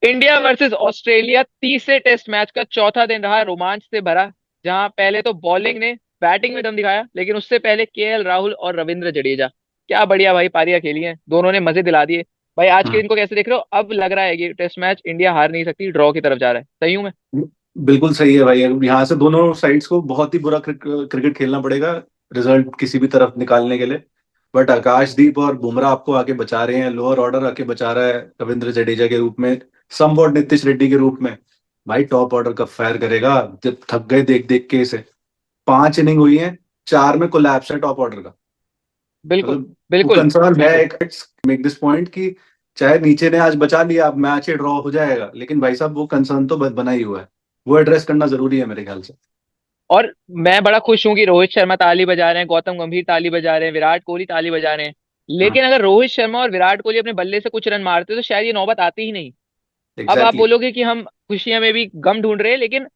India versus Australia तीसरे test match का चौथा दिन रहा रोमांच से भरा। जहां पहले तो बॉलिंग ने बैटिंग में दम दिखाया, लेकिन उससे पहले केएल राहुल और रविंद्र जडेजा क्या बढ़िया भाई पारियां खेली हैं, दोनों ने मजे दिला दिए। भाई आज के हम्म। दिन को कैसे देख रहे हो? अब लग रहा है कि टेस्ट मैच इंडिया हार नहीं सकती, ड्रॉ की तरफ जा रहा है। सही हूं मैं? बिल्कुल सही है भाई। अब यहाँ से दोनों साइड्स को बहुत ही बुरा क्रिकेट खेलना पड़ेगा रिजल्ट किसी भी तरफ निकालने के लिए। बट आकाशदीप और बुमराह आपको आके बचा रहे हैं, लोअर ऑर्डर आके बचा रहा है रविंद्र जडेजा के रूप में, समवॉट नीतीश रेड्डी के रूप में। भाई टॉप ऑर्डर कब फायर करेगा? जब थक गए देख देख के इसे। 5 इनिंग हुई है, 4 में कोलैप्स है टॉप ऑर्डर का। बिल्कुल मतलब वो बिल्कुल कंसर्न है बिल्कुल। एक, मेक दिस पॉइंट कि चाहे नीचे ने आज बचा लिया, अब मैच ही ड्रॉ हो जाएगा, लेकिन भाई साहब वो कंसर्न तो बना ही हुआ है। वो एड्रेस करना जरूरी है मेरे ख्याल से। और मैं बड़ा खुश हूं कि रोहित शर्मा ताली बजा रहे हैं, गौतम गंभीर ताली बजा रहे हैं, विराट कोहली ताली बजा रहे हैं। हाँ, लेकिन अगर रोहित शर्मा और विराट कोहली अपने बल्ले से कुछ रन मारते तो शायद ये नौबत आती ही नहीं। अब आप एग्जैक्टली। बोलोगे कि हम खुशियां में भी गम ढूंढ रहे हैं, लेकिन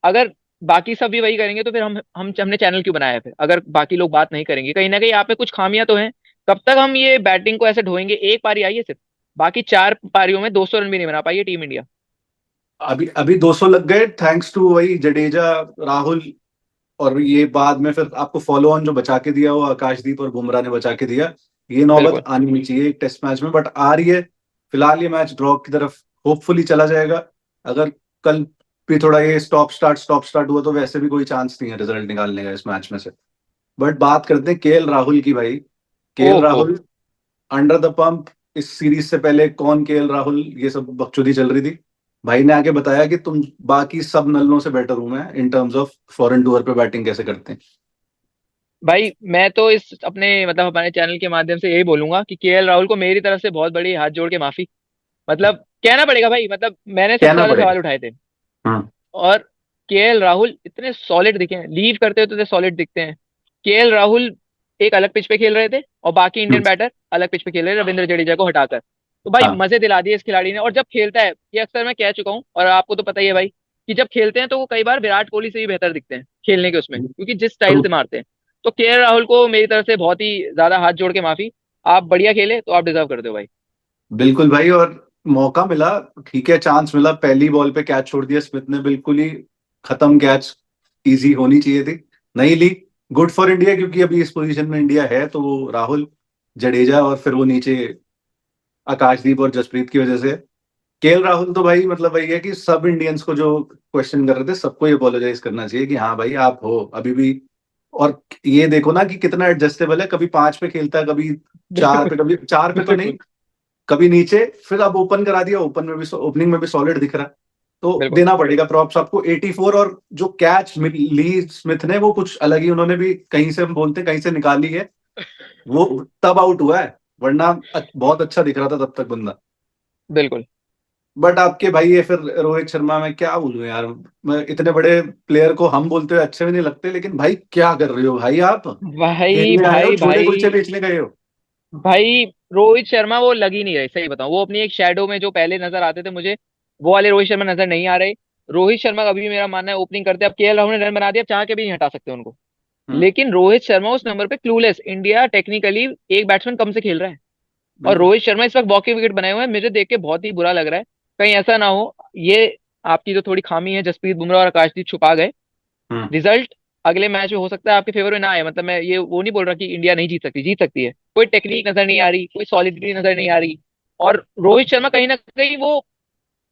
अगर बाकी सब भी वही करेंगे तो फिर हम हमने चैनल क्यों बनाया? फिर अगर बाकी लोग बात नहीं करेंगे, कहीं ना कहीं आप में कुछ खामियां तो हैं। कब तक हम ये बैटिंग को ऐसे ढोएंगे? एक पारी आई है सिर्फ, बाकी चार पारियों में 200 रन भी नहीं बना पाई है टीम इंडिया। अभी अभी 200 लग गए थैंक्स टू वही जडेजा, राहुल। और ये बाद में फिर आपको फॉलो ऑन जो बचा के दिया वो आकाशदीप और बुमराह ने बचा के दिया। ये नौबत बिल्कुल। आनी नहीं चाहिए एक टेस्ट मैच में, बट आ रही है। फिलहाल ये मैच ड्रॉ की तरफ होपफुली चला जाएगा। अगर कल भी थोड़ा ये स्टॉप स्टार्ट हुआ तो वैसे भी कोई चांस नहीं है रिजल्ट निकालने का इस मैच में से। बट बात करते हैं केएल राहुल की भाई। केएल ओहो। Rahul under the pump. इस सीरीज से पहले कौन केएल राहुल, ये सब बकचोदी चल रही थी। भाई ने आके बताया कि तुम बाकी सब नल्लों से बेटर हूं मैं in terms of foreign tour पे बैटिंग कैसे करते हैं। भाई मैं तो इस अपने मतलब हमारे चैनल के माध्यम से यही बोलूंगा कि केएल राहुल को मेरी तरफ से बहुत बड़ी हाथ जोड़ के माफी। मतलब कहना पड़ेगा भाई, मतलब मैंने सबसे कहना ज्यादा पड़ेगा। सवाल उठाए थे। हाँ। और केएल राहुल इतने सॉलिड दिखे हैं, लीव करते हुए तो सॉलिड दिखते हैं। केएल राहुल एक अलग पिच पे खेल रहे थे और बाकी हम्म, इंडियन बैटर अलग पिच पे खेल रहे हैं, रविंद्र जडेजा को हटाकर। तो भाई हाँ। मजे दिला दिए इस खिलाड़ी ने। और जब खेलता है, ये अक्सर मैं कह चुका हूँ और आपको तो पता ही है भाई, कि जब खेलते हैं तो वो कई बार विराट कोहली से भी बेहतर दिखते हैं खेलने के उसमें, क्योंकि जिस स्टाइल ट्रू। से मारते हैं। तो केएल राहुल को मेरी तरफ से बहुत ही ज्यादा हाथ जोड़ के माफी। आप बढ़िया खेले तो आप डिजर्व करते हो भाई। बिल्कुल भाई। और मौका मिला, ठीक है, चांस मिला, पहली बॉल पे कैच छोड़ दिया स्मिथ ने, बिल्कुल ही खत्म कैच। इजी होनी चाहिए थी, नहीं ली। गुड फॉर इंडिया, क्योंकि अभी इस पोजीशन में इंडिया है तो वो राहुल, जडेजा और फिर वो नीचे आकाशदीप और जसप्रीत की वजह से। केएल राहुल तो भाई मतलब वही है कि सब इंडियंस को जो क्वेश्चन कर रहे थे सबको ये अपोलोजाइज करना चाहिए कि हाँ भाई आप हो अभी भी। और ये देखो ना कि कितना एडजस्टेबल है, कभी 5 पे खेलता है, कभी 4 बिल्कुल पे, कभी 4 पे तो नहीं, बिल्कुल कभी नीचे। फिर अब ओपन करा दिया, ओपन में भी ओपनिंग में भी सॉलिड दिख रहा है। तो बिल्कुल। देना पड़ेगा प्रॉप्स आपको 84। और जो कैच ली स्मिथ ने वो कुछ अलग ही, उन्होंने भी कहीं से, हम बोलते हैं कहीं से निकाली है। वो तब आउट हुआ है, वरना बहुत अच्छा दिख रहा था तब तक बंदा। बिल्कुल बट आपके भाई ये फिर रोहित शर्मा, में क्या बोलूं यार। मैं इतने बड़े प्लेयर को हम बोलते हुए अच्छे भी नहीं लगते, लेकिन भाई क्या कर रहे हो भाई आप? भाई खेलने आए हो, भाई छोले कुलचे भाई बेचने गए हो? भाई रोहित शर्मा वो लग ही नहीं रहे, सही बताऊं। वो अपनी एक शैडो में जो पहले नजर आते थे मुझे, वो वाले रोहित शर्मा नजर नहीं आ रहे। रोहित शर्मा का अभी भी मेरा मानना है ओपनिंग करते, अब केएल राहुल ने रन बना दिया, अब चाह के भी नहीं हटा सकते उनको। हम्म। लेकिन रोहित शर्मा उस नंबर पे क्लूलेस, इंडिया टेक्निकली एक बैट्समैन कम से खेल रहा है। और बिल्कुल। रोहित शर्मा इस वक्त वॉकिंग विकेट बनाए हुए हैं, मुझे देख के बहुत ही बुरा लग रहा है। कहीं ऐसा ना हो ये आपकी जो थोड़ी खामी है, जसप्रीत बुमराह और आकाशदीप छुपा गए। हम्म। रिजल्ट अगले मैच में हो सकता है आपके फेवर में ना आए, मतलब मैं ये वो नहीं बोल रहा कि इंडिया नहीं जीत सकती, जीत सकती है। कोई टेक्निक नजर नहीं आ रही, कोई सॉलिडिटी नजर नहीं आ रही। और रोहित शर्मा कहीं ना कहीं वो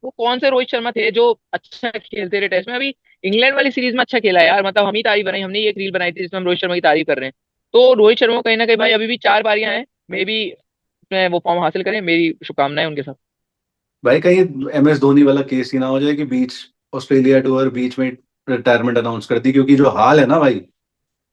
कौन से रोहित शर्मा थे जो अच्छा खेलते रहे टेस्ट में? अभी इंग्लैंड वाली सीरीज में अच्छा खेला है यार, मतलब हम ही तारीफ बनाई, हमने ये एक रील बनाई थी जिसमें हम रोहित शर्मा की तारीफ कर रहे हैं। तो रोहित शर्मा को कहीं ना कहीं भाई अभी भी चार पारियां हैं, मे बी उसमें वो फॉर्म हासिल करें, मेरी शुभकामनाएं उनके साथ। भाई कहीं MS धोनी वाला केस ही ना हो जाए कि बीच ऑस्ट्रेलिया टूर बीच में रिटायरमेंट अनाउंस कर दी, क्योंकि जो हाल है ना भाई,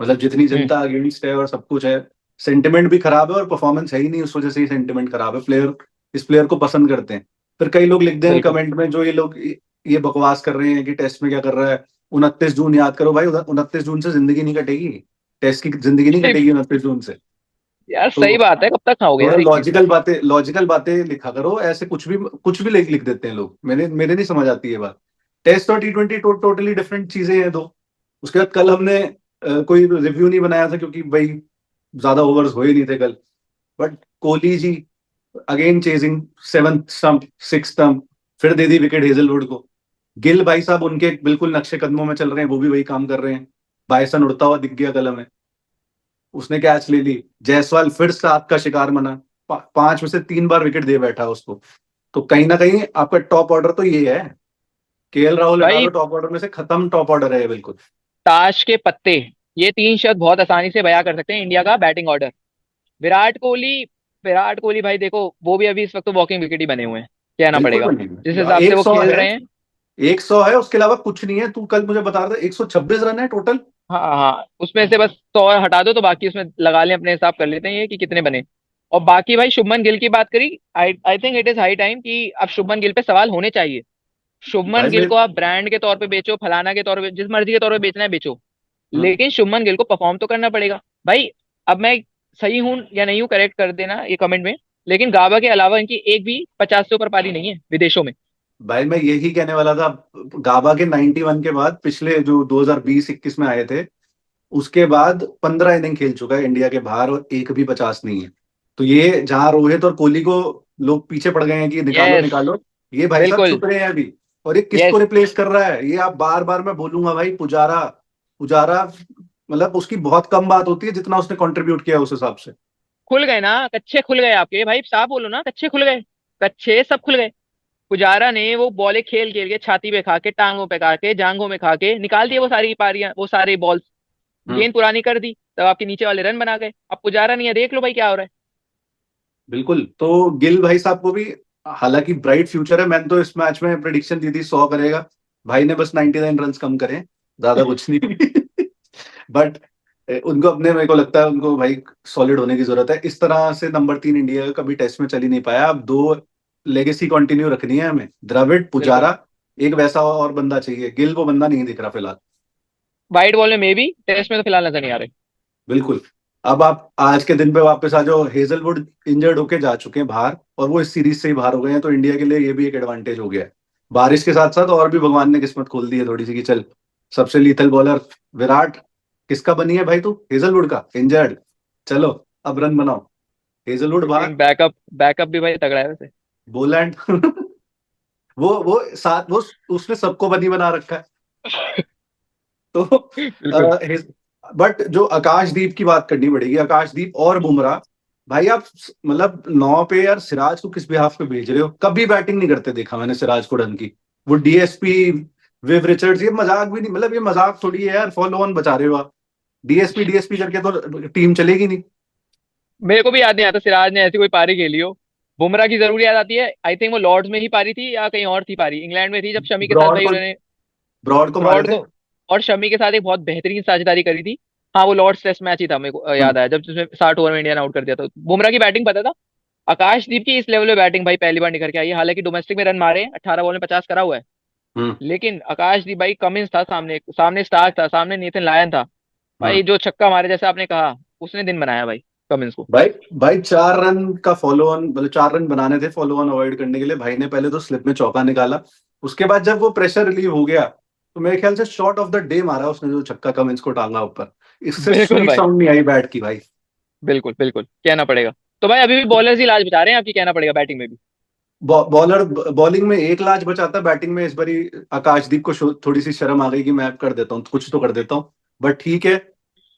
मतलब जितनी हम्म। जनता अगेंस्ट है और सब कुछ है, सेंटिमेंट भी खराब है और परफॉर्मेंस है ही नहीं, उस वजह से ही सेंटिमेंट खराब है। प्लेयर इस प्लेयर को पसंद करते हैं। फिर कई लोग लिख देंगे बिल्कुल कमेंट में, जो ये लोग ये बकवास कर रहे हैं कि टेस्ट में क्या कर रहा है। 29 जून याद करो भाई, 29 जून से जिंदगी नहीं कटेगी। टेस्ट की जिंदगी नहीं कटेगी 29 जून से। यार तो सही बात है, कब तक खाओगे थोड़ा यार एक चीज? लॉजिकल बातें लिखा करो, ऐसे कुछ भी लिख देते हैं लोग। मेरे नहीं समझ आती ये बात। टेस्ट और T20 टोटली डिफरेंट चीजें हैं दो। उसके बाद कल हमने कोई रिव्यू नहीं बनाया था क्योंकि भाई ज्यादा ओवर्स हो ही नहीं थे कल। But Kohli ji again chasing 7th stump, 6th stump, फिर दे दी विकेट हेजलवुड को। गिल भाई साहब उनके बिल्कुल नक्शे कदमों में चल रहे हैं, वो भी वही काम कर रहे हैं। बायसन उड़ता हुआ दिख गया कलम में, उसने कैच ले ली। जायसवाल फिर सात का शिकार बना, पांच में से तीन बार विकेट दे बैठा उसको। तो कहीं ना कहीं आपका टॉप ऑर्डर तो ये है। केएल राहुल हटा भाई दो टॉप ऑर्डर में से, खत्म टॉप ऑर्डर है ये बिल्कुल। ताश के पत्ते, ये तीन शब्द बहुत आसानी से बयां कर सकते हैं इंडिया का बैटिंग ऑर्डर। विराट कोहली, विराट कोहली भाई देखो, वो भी अभी इस वक्त तो वॉकिंग विकेट ही बने हुए हैं, कहना बिल्कुल पड़ेगा। जिस बनेगा, हिसाब से एक वो सौ खेल है। रहे हैं। 100 है, उसके अलावा कुछ नहीं है। तू कल मुझे बता रहा था 126 रन है टोटल। हाँ हाँ, उसमें से बस 100 हटा दो तो बाकी उसमें लगा लें, अपने हिसाब कर लेते हैं ये कि कितने बने। और बाकी भाई शुभमन गिल की बात करी, I I think it is high time कि अब शुभमन गिल पे सवाल होने चाहिए। शुभमन भाई गिल मैं को आप ब्रांड के तौर पे बेचो, फलाना के तौर पे, जिस मर्जी के तौर पे बेचना है बेचो, लेकिन शुभमन गिल को परफॉर्म तो करना पड़ेगा भाई। अब मैं सही हूं या नहीं हूं, करेक्ट कर देना ये कमेंट में, लेकिन गाबा के अलावा इनकी एक भी 50 से ऊपर पारी नहीं है विदेशों में। भाई मैं यही कहने वाला था। गाबा के 91 के बाद पिछले जो 2020-21 में आए थे, उसके बाद 15 इनिंग खेल चुका है इंडिया के बाहर, और एक भी 50 नहीं है। तो ये जहां रोहित और कोहली को लोग पीछे पड़ गए हैं कि निकालो यस, निकालो, ये भाई साहब बिल्कुल। छुप रहे हैं अभी। और ये किसको यस, रिप्लेस कर रहा है, ये आप बार बार मैं बोलूंगा भाई, पुजारा। पुजारा मतलब उसकी बहुत कम बात होती है जितना उसने कंट्रीब्यूट किया उस हिसाब से। खुल गए ना कच्चे, खुल गए आपके भाई, साफ बोलो ना, कच्चे खुल गए, कच्चे सब खुल गए। पुजारा ने वो बॉलें खेल खेल के छाती पे खा के, टांगों पे खा के, जांघों में खा के निकाल दिए वो सारी पारियां, वो सारे बॉल्स। हम्म। गेंद पुरानी कर दी, तब आपके नीचे वाले रन बना गए। अब पुजारा नहीं है, देख लो भाई क्या हो रहा है। बिल्कुल। तो गिल भाई साहब को भी हालांकि ब्राइट फ्यूचर है। मैंने तो इस मैच में प्रिडिक्शन दी थी 100 करेगा, भाई ने बस 99 रन कम करे, ज्यादा कुछ नहीं। बट उनको अपने, मेरे को लगता है उनको भाई सॉलिड होने की जरूरत है। इस तरह से नंबर 3 इंडिया का कभी टेस्ट में चल ही नहीं पाया। अब दो लेगेसी कंटिन्यू रखनी है हमें, द्रविड़ बिल्कुल। पुजारा, एक वैसा और बंदा चाहिए। गिल वो बंदा नहीं दिख रहा फिलहाल। व्हाइट बॉल में मे भी, टेस्ट में तो फिलहाल नजर नहीं आ रहे। बिल्कुल। अब आप आज के दिन पे वापस आ जाओ, हेजलवुड इंजर्ड होके जा चुके हैं बाहर, और वो इस सीरीज से ही बाहर हो गए हैं, तो इंडिया के लिए ये भी एक एडवांटेज हो गया है। बारिश के साथ साथ और भी भगवान ने किस्मत खोल दी है थोड़ी सी कि चल, सबसे लीथल बॉलर विराट, किसका बनी है भाई तू? हेजलवुड का, इंजर्ड। चलो अब रन बनाओ, हेजलवुड बाहर। लेकिन बैकअप, बैकअप भी भाई तगड़ा है वैसे। बोलैंड। वो साथ वो, उसने सबको बनी बना रखा है। तो बिल्कुल। बट जो आकाशदीप की बात करनी पड़ेगी, आकाशदीप और बुमराह। भाई आप मतलब 9 पे यार सिराज को किस बिहाफ पे भेज रहे हो? कभी बैटिंग नहीं करते देखा मैंने सिराज को ढंग की। वो डीएसपी, विव रिचर्ड्स, ये मजाक भी नहीं, मतलब ये मजाक थोड़ी है यार, फॉलो ऑन बचा रहे हो आप। डीएसपी डीएसपी करके तो टीम चलेगी नहीं। मेरे को भी याद नहीं आता सिराज ने ऐसी कोई पारी खेली हो। बुमराह की जरूर याद आती है, आई थिंक वो लॉर्ड्स में ही पारी थी या कहीं और थी पारी, इंग्लैंड में थी जब शमी के साथ ब्रॉड भाई को, उन्होंने, ब्रॉड को मारे ब्रॉड थे। को और शमी के साथ एक बहुत बेहतरीन साझेदारी करी थी। हाँ वो लॉर्ड्स टेस्ट मैच ही था, मेरे को हम्म। याद आया, जब जिसमें 60 ओवर में इंडिया ने आउट कर दिया था। बुमराह की बैटिंग पता था। आकाशदीप की इस लेवल पे बैटिंग भाई पहली बार निकल के आई है, हालांकि डोमेस्टिक में रन मारे हैं, 18 बॉल में 50 करा हुआ है। हम्म। लेकिन आकाशदीप भाई, कमिंस था सामने, सामने स्टार्क था, सामने नेथन लायन था। हम्म। भाई जो छक्का मारे जैसे आपने कहा, उसने दिन बनाया भाई कमिंस को। भाई भाई 4 रन का फॉलो ऑन, मतलब 4 रन बनाने थे फॉलो ऑन अवॉइड करने के लिए, भाई ने पहले तो स्लिप में चौका निकाला। उसके बाद जब वो प्रेशर रिलीव हो गया, तो मेरे ख्याल से शॉट ऑफ द डे मारा उसने, जो छक्का कमिंस को टांगा ऊपर। इससे बिल्कुल स्वीट भाई, साउंड नहीं आई बैट की भाई। बिल्कुल बिल्कुल कहना पड़ेगा। तो भाई अभी भी बॉलर्स ही लाज बचा रहे हैं आपकी, कहना पड़ेगा बैटिंग में भी। बॉलर बॉलिंग में एक लाज बचाता है, बैटिंग में इस बारी आकाशदीप को थोड़ी सी शर्म आ गई कि मैं कर देता हूँ, कुछ तो कर देता हूँ। बट ठीक है,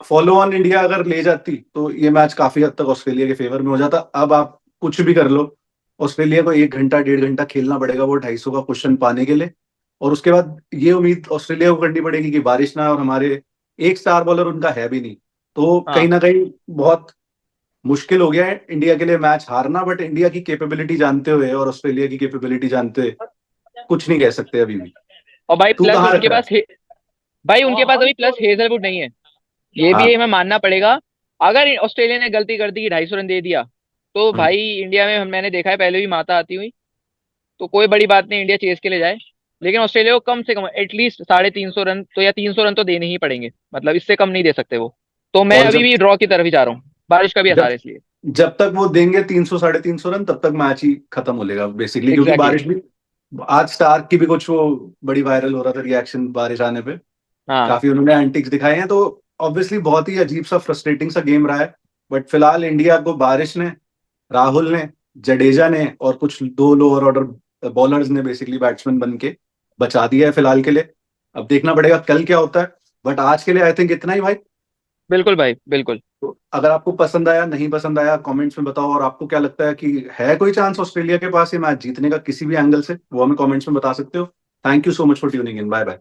फॉलो ऑन इंडिया अगर ले जाती तो ये मैच काफी हद तक ऑस्ट्रेलिया के फेवर में हो जाता। अब आप कुछ भी कर लो, ऑस्ट्रेलिया को 1 घंटा 1.5 घंटा खेलना पड़ेगा वो 250 का क्वेश्चन पाने के लिए। और उसके बाद ये उम्मीद ऑस्ट्रेलिया को करनी पड़ेगी कि बारिश ना, और हमारे एक स्टार बॉलर उनका है भी नहीं। तो कहीं हाँ ना कहीं बहुत मुश्किल हो गया है इंडिया के लिए मैच हारना। बट इंडिया की कैपेबिलिटी जानते हुए और ऑस्ट्रेलिया की कैपेबिलिटी जानते हुए कुछ नहीं कह सकते अभी भी। और भाई तू प्लस कहाँ उनके रख रहा पास भाई उनके पास अभी प्लस हेजलवुड नहीं है, है? ये भी हाँ। हमें मानना पड़ेगा। अगर ऑस्ट्रेलिया ने गलती कर दी, 250 रन दे दिया, तो हम्म। भाई इंडिया में मैंने देखा है पहले भी माता आती हुई। तो कोई बड़ी बात नहीं, इंडिया चेस के लिए जाए, लेकिन ऑस्ट्रेलिया को कम से कम एटलीस्ट 350 रन तो, या 300 रन तो देने ही पड़ेंगे, मतलब इससे कम नहीं दे सकते वो। तो मैं और अभी भी ड्रॉ की तरफ ही जा रहा हूँ, बारिश का भी जब असर है इसलिए। जब तक वो देंगे 300 350 रन, तब तक मैच ही खत्म हो लेगा बेसिकली, क्योंकि एग्जैक्टली बारिश भी। आज स्टार्क की भी कुछ वो बड़ी वायरल हो रहा था रिएक्शन बारिश आने पे, हाँ काफी उन्होंने एंटिक्स दिखाए हैं। तो ऑब्वियसली बहुत ही अजीब सा फ्रस्ट्रेटिंग सा गेम रहा है। बट फिलहाल इंडिया को बारिश ने, राहुल ने, जडेजा ने और कुछ दो लोअर ऑर्डर बॉलर्स ने बेसिकली बैट्समैन बन के बचा दिया है फिलहाल के लिए। अब देखना पड़ेगा कल क्या होता है, बट आज के लिए आई थिंक इतना ही भाई। बिल्कुल भाई, बिल्कुल। तो अगर आपको पसंद आया नहीं पसंद आया कमेंट्स में बताओ, और आपको क्या लगता है कि है कोई चांस ऑस्ट्रेलिया के पास ये मैच जीतने का किसी भी एंगल से, वो हमें कमेंट्स में बता सकते हो। Thank you so much for tuning in, bye bye.